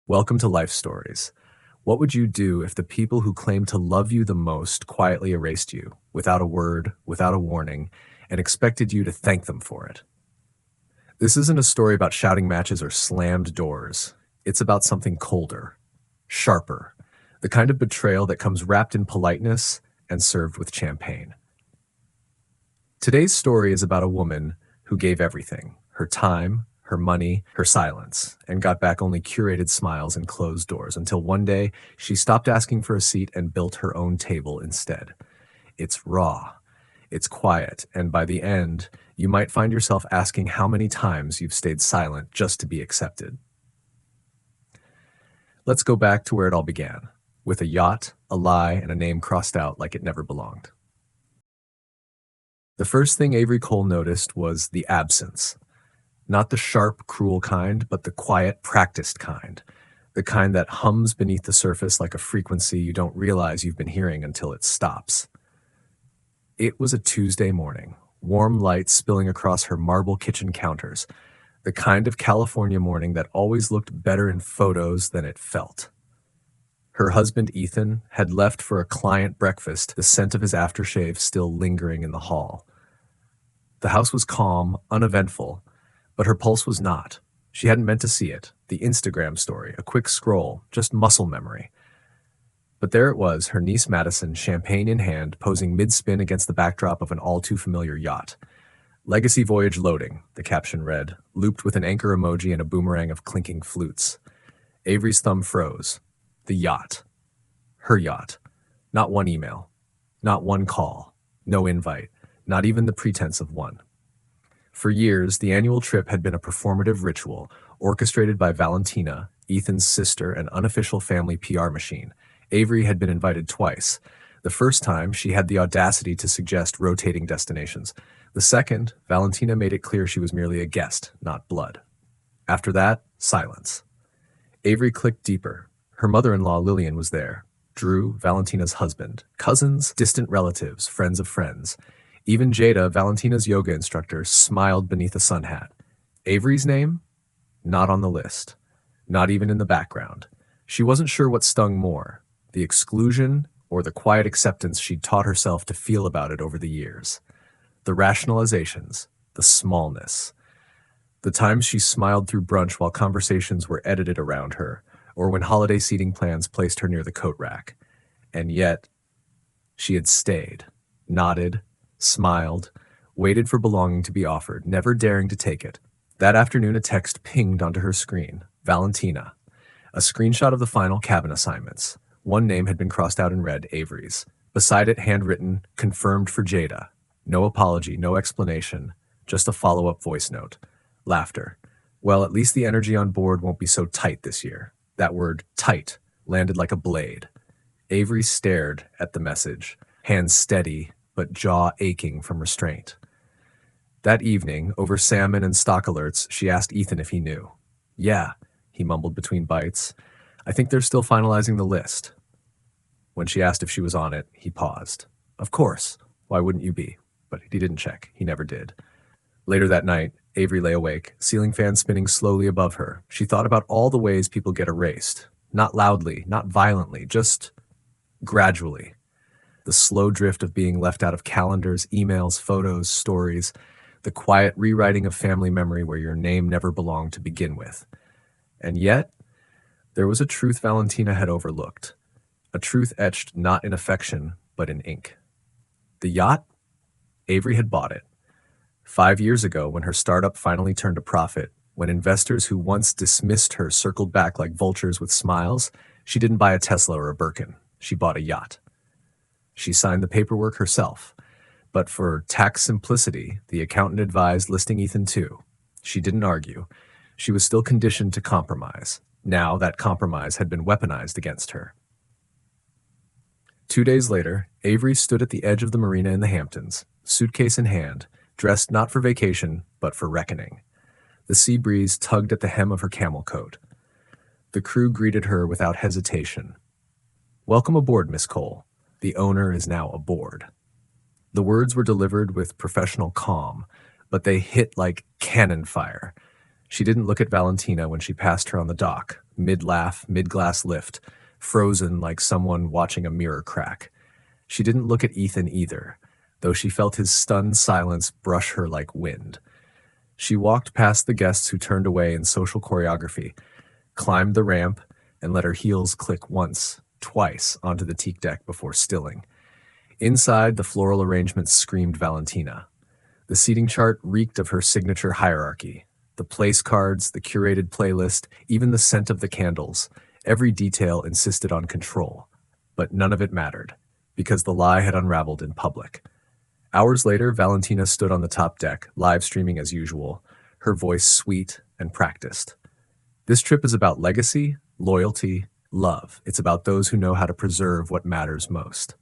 Welcome to Life Stories. What would you do if the people who claim to love you the most quietly erased you, without a word, without a warning, and expected you to thank them for it? This isn't a story about shouting matches or slammed doors. It's about something colder, sharper, the kind of betrayal that comes wrapped in politeness and served with champagne. Today's story is about a woman who gave everything: her time, her money, her silence, and got back only curated smiles and closed doors until one day she stopped asking for a seat and built her own table instead. It's raw, it's quiet, and by the end, you might find yourself asking how many times you've stayed silent just to be accepted. Let's go back to where it all began, with a yacht, a lie, and a name crossed out like it never belonged. The first thing Avery Cole noticed was the absence. Not the sharp, cruel kind, but the quiet, practiced kind. The kind that hums beneath the surface like a frequency you don't realize you've been hearing until it stops. It was a Tuesday morning, warm light spilling across her marble kitchen counters, the kind of California morning that always looked better in photos than it felt. Her husband, Ethan, had left for a client breakfast, the scent of his aftershave still lingering in the hall. The house was calm, uneventful, but her pulse was not. She hadn't meant to see it. The Instagram story, a quick scroll, just muscle memory. But there it was, her niece Madison, champagne in hand, posing mid-spin against the backdrop of an all-too-familiar yacht. "Legacy voyage loading," the caption read, looped with an anchor emoji and a boomerang of clinking flutes. Avery's thumb froze. The yacht. Her yacht. Not one email. Not one call. No invite. Not even the pretense of one. For years, the annual trip had been a performative ritual, orchestrated by Valentina, Ethan's sister and unofficial family PR machine. Avery had been invited twice. The first time, she had the audacity to suggest rotating destinations. The second, Valentina made it clear she was merely a guest, not blood. After that, silence. Avery clicked deeper. Her mother-in-law, Lillian, was there. Drew, Valentina's husband. Cousins, distant relatives, friends of friends. Even Jada, Valentina's yoga instructor, smiled beneath a sun hat. Avery's name? Not on the list. Not even in the background. She wasn't sure what stung more, the exclusion or the quiet acceptance she'd taught herself to feel about it over the years. The rationalizations, the smallness. The times she smiled through brunch while conversations were edited around her, or when holiday seating plans placed her near the coat rack. And yet, she had stayed, nodded, smiled, waited for belonging to be offered, never daring to take it. That afternoon, a text pinged onto her screen. Valentina. A screenshot of the final cabin assignments. One name had been crossed out in red, Avery's. Beside it, handwritten, confirmed for Jada. No apology, no explanation, just a follow-up voice note. Laughter. Well, at least the energy on board won't be so tight this year. That word, tight, landed like a blade. Avery stared at the message, hands steady, but jaw aching from restraint. That evening, over salmon and stock alerts, she asked Ethan if he knew. "Yeah," he mumbled between bites. "I think they're still finalizing the list." When she asked if she was on it, he paused. "Of course. Why wouldn't you be?" But he didn't check. He never did. Later that night, Avery lay awake, ceiling fan spinning slowly above her. She thought about all the ways people get erased. Not loudly, not violently, just gradually. The slow drift of being left out of calendars, emails, photos, stories. The quiet rewriting of family memory where your name never belonged to begin with. And yet, there was a truth Valentina had overlooked. A truth etched not in affection, but in ink. The yacht? Avery had bought it. 5 years ago, when her startup finally turned a profit, when investors who once dismissed her circled back like vultures with smiles, she didn't buy a Tesla or a Birkin. She bought a yacht. She signed the paperwork herself. But for tax simplicity, the accountant advised listing Ethan too. She didn't argue. She was still conditioned to compromise. Now that compromise had been weaponized against her. 2 days later, Avery stood at the edge of the marina in the Hamptons, suitcase in hand, dressed not for vacation, but for reckoning. The sea breeze tugged at the hem of her camel coat. The crew greeted her without hesitation. "Welcome aboard, Miss Cole. The owner is now aboard." The words were delivered with professional calm, but they hit like cannon fire. She didn't look at Valentina when she passed her on the dock, mid-laugh, mid-glass lift, frozen like someone watching a mirror crack. She didn't look at Ethan either, though she felt his stunned silence brush her like wind. She walked past the guests who turned away in social choreography, climbed the ramp, and let her heels click once, twice onto the teak deck before stilling. Inside, the floral arrangement screamed Valentina. The seating chart reeked of her signature hierarchy. The place cards, the curated playlist, even the scent of the candles. Every detail insisted on control. But none of it mattered, because the lie had unraveled in public. Hours later, Valentina stood on the top deck, live streaming as usual, her voice sweet and practiced. This trip is about legacy, loyalty, love. It's about those who know how to preserve what matters most.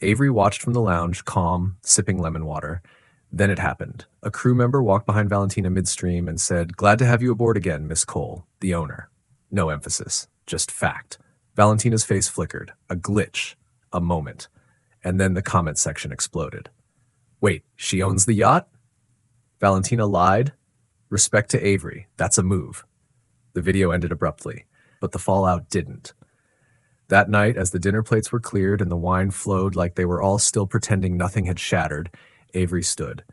Avery watched from the lounge, calm, sipping lemon water. Then it happened. A crew member walked behind Valentina midstream and said, "Glad to have you aboard again, Miss Cole, the owner." No emphasis, just fact. Valentina's face flickered. A glitch. A moment. And then the comment section exploded. "Wait, she owns the yacht?" Valentina lied. "Respect to Avery. That's a move." The video ended abruptly, but the fallout didn't. That night, as the dinner plates were cleared and the wine flowed like they were all still pretending nothing had shattered, Avery stood.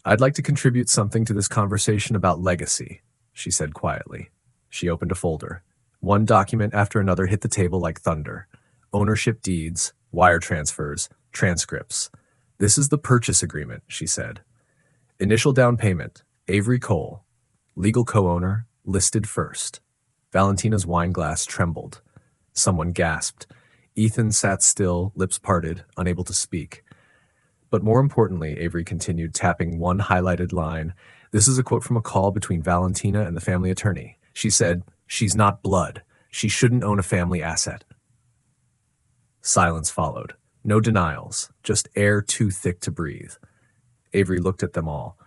"I'd like to contribute something to this conversation about legacy," she said quietly. She opened a folder. One document after another hit the table like thunder. Ownership deeds, wire transfers, transcripts. "This is the purchase agreement," she said. "Initial down payment, Avery Cole. Legal co-owner, listed first." Valentina's wine glass trembled. Someone gasped. Ethan sat still, lips parted, unable to speak. But more importantly, Avery continued, tapping one highlighted line. "This is a quote from a call between Valentina and the family attorney. She said, 'She's not blood. She shouldn't own a family asset.'" Silence followed. No denials, just air too thick to breathe. Avery looked at them all.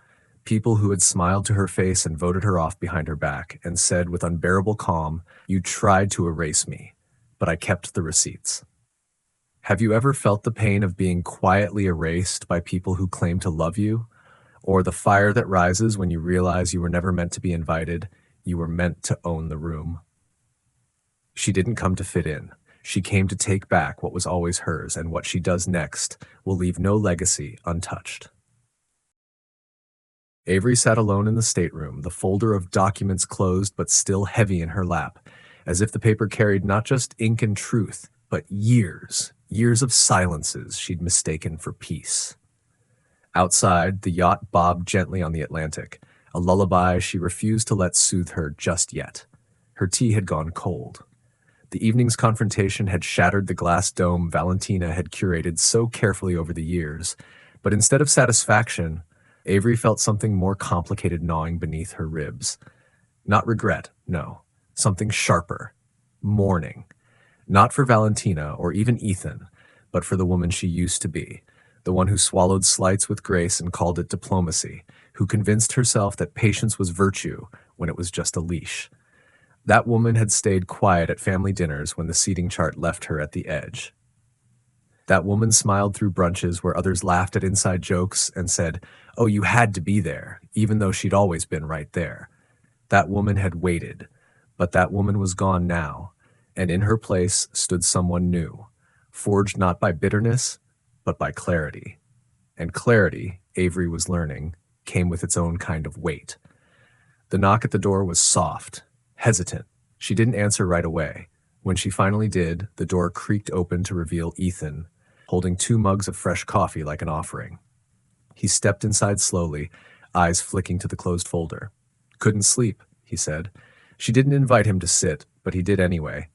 People who had smiled to her face and voted her off behind her back, and said with unbearable calm, "You tried to erase me, but I kept the receipts." Have you ever felt the pain of being quietly erased by people who claim to love you? Or the fire that rises when you realize you were never meant to be invited, you were meant to own the room? She didn't come to fit in. She came to take back what was always hers, and what she does next will leave no legacy untouched. Avery sat alone in the stateroom, the folder of documents closed but still heavy in her lap, as if the paper carried not just ink and truth, but years of silences she'd mistaken for peace. Outside, the yacht bobbed gently on the Atlantic, a lullaby she refused to let soothe her just yet. Her tea had gone cold. The evening's confrontation had shattered the glass dome Valentina had curated so carefully over the years, but instead of satisfaction, Avery felt something more complicated gnawing beneath her ribs. Not regret, no. Something sharper. Mourning. Not for Valentina or even Ethan, but for the woman she used to be, the one who swallowed slights with grace and called it diplomacy, who convinced herself that patience was virtue when it was just a leash. That woman had stayed quiet at family dinners when the seating chart left her at the edge. That woman smiled through brunches where others laughed at inside jokes and said, "Oh, you had to be there," even though she'd always been right there. That woman had waited, but that woman was gone now, and in her place stood someone new, forged not by bitterness, but by clarity. And clarity, Avery was learning, came with its own kind of weight. The knock at the door was soft, hesitant. She didn't answer right away. When she finally did, the door creaked open to reveal Ethan, holding 2 mugs of fresh coffee like an offering. He stepped inside slowly, eyes flicking to the closed folder. "Couldn't sleep," he said. She didn't invite him to sit, but he did anyway.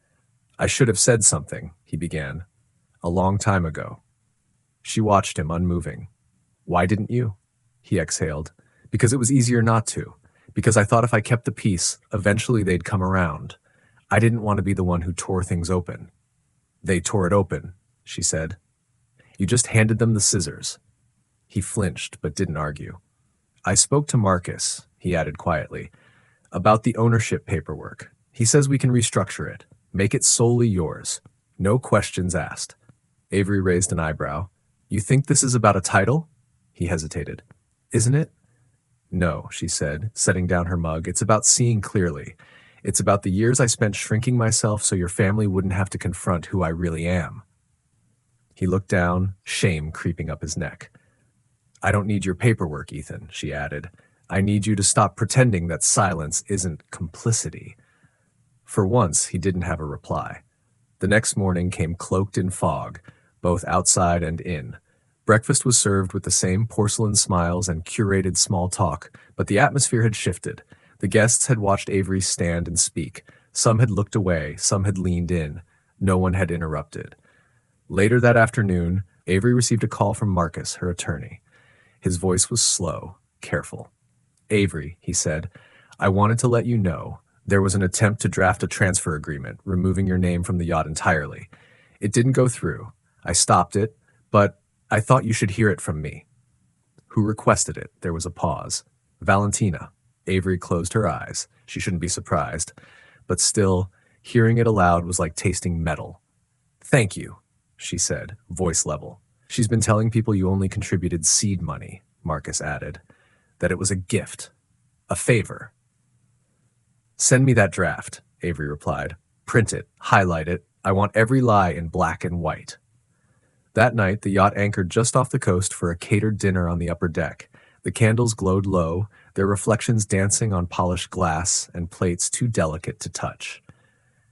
"I should have said something," he began. "A long time ago." She watched him, unmoving. "Why didn't you?" He exhaled. "Because it was easier not to. Because I thought if I kept the peace, eventually they'd come around. I didn't want to be the one who tore things open." "They tore it open," she said. "You just handed them the scissors." He flinched, but didn't argue. "I spoke to Marcus," he added quietly, "about the ownership paperwork. He says we can restructure it, make it solely yours. No questions asked." Avery raised an eyebrow. "You think this is about a title?" He hesitated. "Isn't it?" "No," she said, setting down her mug. "It's about seeing clearly. It's about the years I spent shrinking myself so your family wouldn't have to confront who I really am." He looked down, shame creeping up his neck. "I don't need your paperwork, Ethan," she added. "I need you to stop pretending that silence isn't complicity." For once, he didn't have a reply. The next morning came cloaked in fog, both outside and in. Breakfast was served with the same porcelain smiles and curated small talk, but the atmosphere had shifted. The guests had watched Avery stand and speak. Some had looked away, some had leaned in. No one had interrupted. Later that afternoon, Avery received a call from Marcus, her attorney. His voice was slow, careful. "Avery," he said, "I wanted to let you know there was an attempt to draft a transfer agreement, removing your name from the yacht entirely. It didn't go through. I stopped it, but I thought you should hear it from me." "Who requested it?" There was a pause. "Valentina." Avery closed her eyes. She shouldn't be surprised. But still, hearing it aloud was like tasting metal. "Thank you," she said, voice level. "She's been telling people you only contributed seed money," Marcus added. "That it was a gift. A favor." "Send me that draft," Avery replied. "Print it. Highlight it. I want every lie in black and white." That night, the yacht anchored just off the coast for a catered dinner on the upper deck. The candles glowed low, their reflections dancing on polished glass and plates too delicate to touch.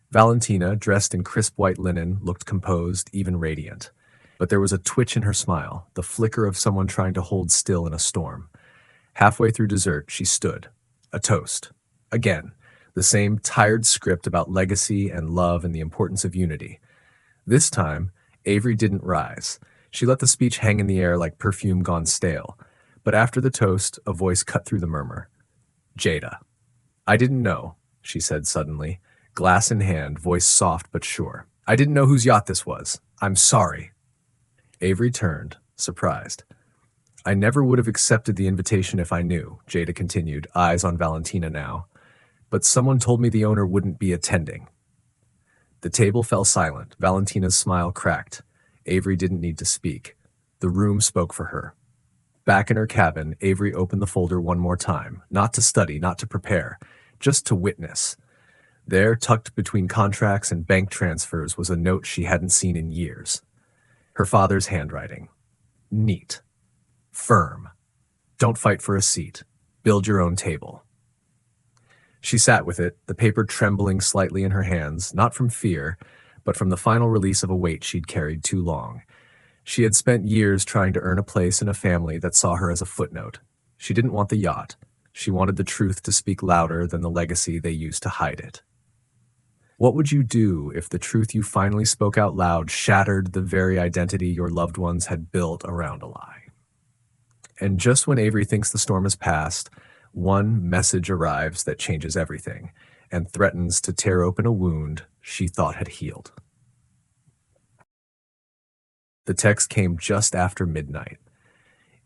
Valentina, dressed in crisp white linen, looked composed, even radiant. But there was a twitch in her smile, the flicker of someone trying to hold still in a storm. Halfway through dessert, she stood. A toast. Again, the same tired script about legacy and love and the importance of unity. This time, Avery didn't rise. She let the speech hang in the air like perfume gone stale. But after the toast, a voice cut through the murmur. "Jada." "I didn't know," she said suddenly, glass in hand, voice soft but sure. "I didn't know whose yacht this was. I'm sorry." Avery turned, surprised. "I never would have accepted the invitation if I knew," Jada continued, eyes on Valentina now. "But someone told me the owner wouldn't be attending." The table fell silent. Valentina's smile cracked. Avery didn't need to speak. The room spoke for her. Back in her cabin, Avery opened the folder one more time, not to study, not to prepare, just to witness. There, tucked between contracts and bank transfers, was a note she hadn't seen in years. Her father's handwriting. Neat. Firm. "Don't fight for a seat. Build your own table." She sat with it, the paper trembling slightly in her hands, not from fear, but from the final release of a weight she'd carried too long. She had spent years trying to earn a place in a family that saw her as a footnote. She didn't want the yacht. She wanted the truth to speak louder than the legacy they used to hide it. What would you do if the truth you finally spoke out loud shattered the very identity your loved ones had built around a lie? And just when Avery thinks the storm has passed, one message arrives that changes everything and threatens to tear open a wound she thought had healed. The text came just after midnight.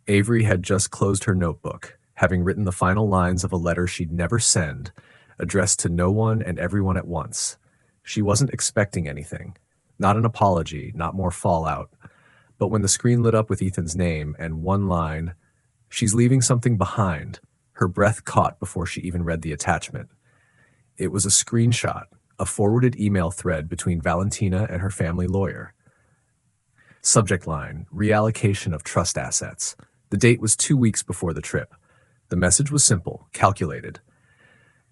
Avery had just closed her notebook, having written the final lines of a letter she'd never send, addressed to no one and everyone at once. She wasn't expecting anything. Not an apology, not more fallout. But when the screen lit up with Ethan's name and one line, "She's leaving something behind," her breath caught before she even read the attachment. It was a screenshot, a forwarded email thread between Valentina and her family lawyer. Subject line, reallocation of trust assets. The date was 2 weeks before the trip. The message was simple, calculated.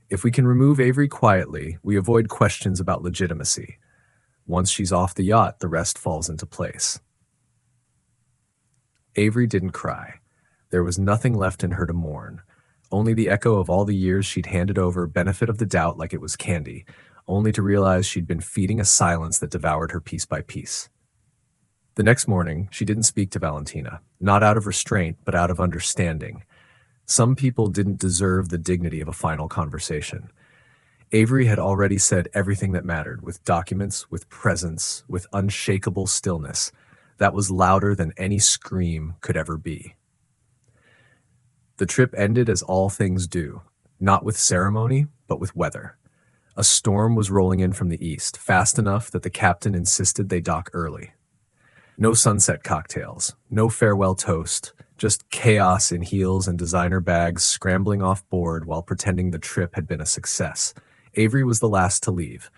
If we can remove Avery quietly, we avoid questions about legitimacy. Once she's off the yacht, the rest falls into place. Avery didn't cry. There was nothing left in her to mourn. Only the echo of all the years she'd handed over benefit of the doubt like it was candy, only to realize she'd been feeding a silence that devoured her piece by piece. The next morning, she didn't speak to Valentina, not out of restraint, but out of understanding. Some people didn't deserve the dignity of a final conversation. Avery had already said everything that mattered, with documents, with presence, with unshakable stillness. That was louder than any scream could ever be. The trip ended as all things do, not with ceremony, but with weather. A storm was rolling in from the east, fast enough that the captain insisted they dock early. No sunset cocktails, no farewell toast, just chaos in heels and designer bags scrambling off board while pretending the trip had been a success. Avery was the last to leave.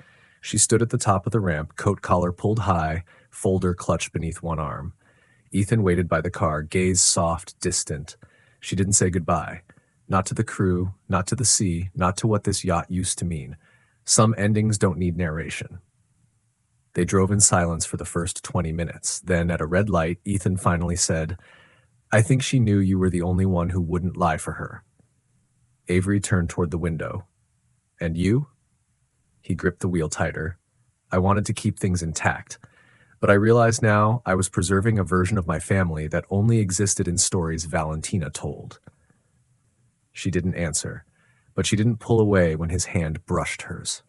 She stood at the top of the ramp, coat collar pulled high, folder clutched beneath one arm. Ethan waited by the car, gaze soft, distant. She didn't say goodbye. Not to the crew, not to the sea, not to what this yacht used to mean. Some endings don't need narration. They drove in silence for the first 20 minutes. Then, at a red light, Ethan finally said, "I think she knew you were the only one who wouldn't lie for her." Avery turned toward the window. "And you?" He gripped the wheel tighter. "I wanted to keep things intact. But I realize now I was preserving a version of my family that only existed in stories Valentina told." She didn't answer, but she didn't pull away when his hand brushed hers.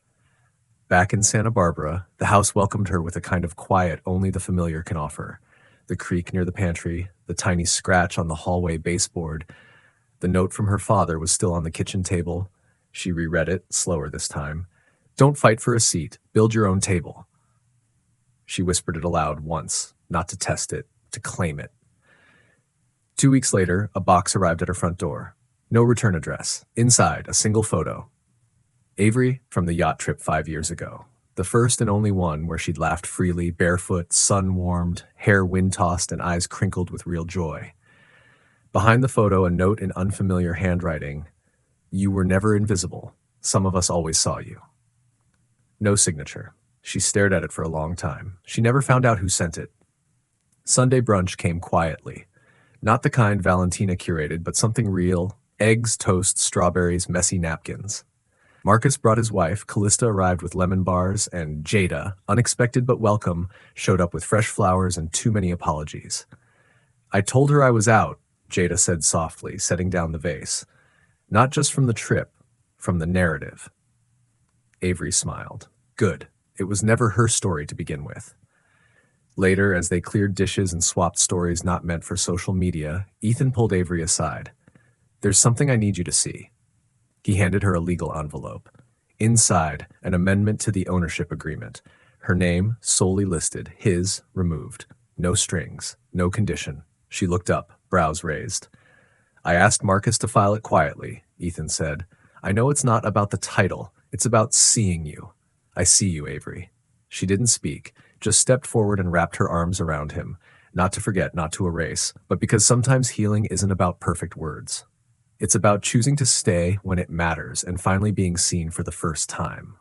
Back in Santa Barbara, the house welcomed her with a kind of quiet only the familiar can offer. The creak near the pantry, the tiny scratch on the hallway baseboard. The note from her father was still on the kitchen table. She reread it, slower this time. "Don't fight for a seat. Build your own table." She whispered it aloud once, not to test it, to claim it. 2 weeks later, a box arrived at her front door. No return address. Inside, a single photo. Avery from the yacht trip 5 years ago. The first and only one where she'd laughed freely, barefoot, sun-warmed, hair wind-tossed, and eyes crinkled with real joy. Behind the photo, a note in unfamiliar handwriting. "You were never invisible. Some of us always saw you." No signature. She stared at it for a long time. She never found out who sent it. Sunday brunch came quietly. Not the kind Valentina curated, but something real. Eggs, toast, strawberries, messy napkins. Marcus brought his wife, Callista arrived with lemon bars, and Jada, unexpected but welcome, showed up with fresh flowers and too many apologies. "I told her I was out," Jada said softly, setting down the vase. "Not just from the trip, from the narrative." Avery smiled. Good. It was never her story to begin with. Later, as they cleared dishes and swapped stories not meant for social media, Ethan pulled Avery aside. "There's something I need you to see." He handed her a legal envelope. Inside, an amendment to the ownership agreement. Her name, solely listed, his, removed. No strings, no condition. She looked up, brows raised. "I asked Marcus to file it quietly," Ethan said. "I know it's not about the title. It's about seeing you. I see you, Avery." She didn't speak, just stepped forward and wrapped her arms around him. Not to forget, not to erase, but because sometimes healing isn't about perfect words. It's about choosing to stay when it matters and finally being seen for the first time.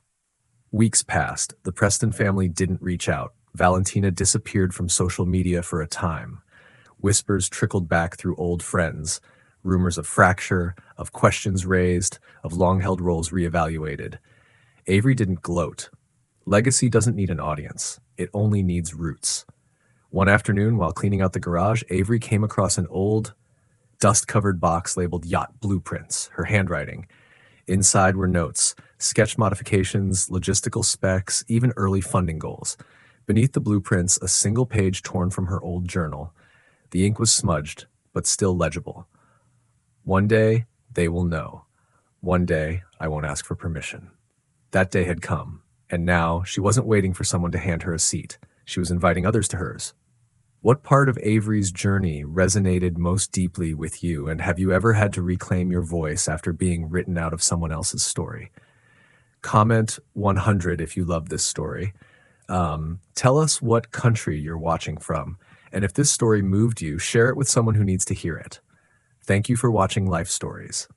Weeks passed. The Preston family didn't reach out. Valentina disappeared from social media for a time. Whispers trickled back through old friends. Rumors of fracture, of questions raised, of long-held roles reevaluated. Avery didn't gloat. Legacy doesn't need an audience. It only needs roots. One afternoon, while cleaning out the garage, Avery came across an old, dust-covered box labeled Yacht Blueprints, her handwriting. Inside were notes, sketch modifications, logistical specs, even early funding goals. Beneath the blueprints, a single page torn from her old journal. The ink was smudged, but still legible. "One day, they will know. One day, I won't ask for permission." That day had come, and now she wasn't waiting for someone to hand her a seat. She was inviting others to hers. What part of Avery's journey resonated most deeply with you, and have you ever had to reclaim your voice after being written out of someone else's story? Comment 100 if you love this story. Tell us what country you're watching from, and if this story moved you, share it with someone who needs to hear it. Thank you for watching Life Stories.